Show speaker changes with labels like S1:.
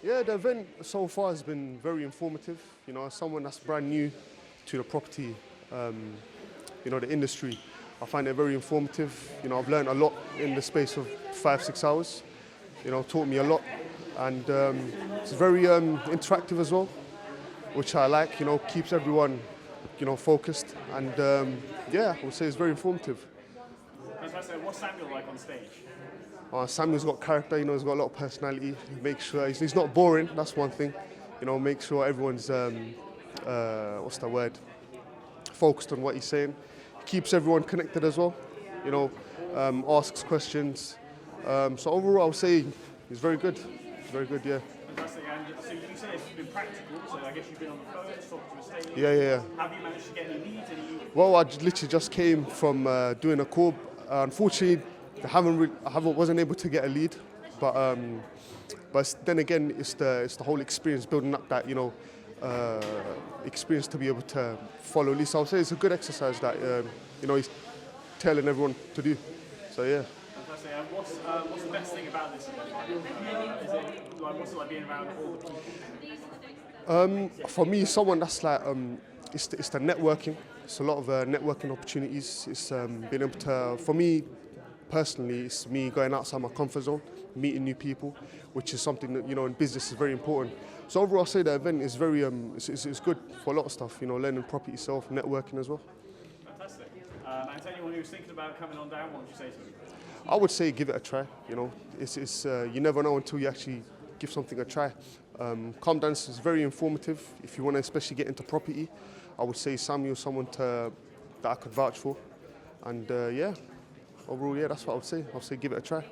S1: Yeah, the event so far has been very informative. As someone that's brand new to the property, the industry, I find it very informative. I've learned a lot in the space of 5-6 hours. Taught me a lot, and it's very interactive as well, which I like. Keeps everyone, focused, and I would say it's very informative.
S2: Fantastic. What's Samuel like on stage?
S1: Samuel's got character, he's got a lot of personality. Make sure he's not boring, that's one thing. Make sure everyone's, focused on what he's saying. Keeps everyone connected as well, asks questions. So overall, I would say he's very good. Very good, yeah.
S2: Fantastic. And so you say it's been practical, so I guess you've been on the phone, talked to a stadium.
S1: Yeah.
S2: Have you managed to get any leads?
S1: Well, I literally just came from doing a call. Unfortunately, I wasn't able to get a lead, but then again, it's the whole experience, building up that experience to be able to follow leads. So I would say it's a good exercise that he's telling everyone to do. So yeah.
S2: Fantastic. And what's the best thing about this event? What's it like being around all the people?
S1: For me, someone that's like it's the networking. It's a lot of networking opportunities. It's being able to, for me personally, it's me going outside my comfort zone, meeting new people, which is something that in business is very important. So overall, I say the event is very it's good for a lot of stuff. Learning property yourself, networking as well.
S2: Fantastic. And to anyone who's thinking about coming on down, what would you say to them?
S1: I would say give it a try. It's you never know until you actually give something a try. Come dance is very informative. If you want to especially get into property, I would say Samuel's someone that I could vouch for. And overall, that's what I would say. I'll say give it a try.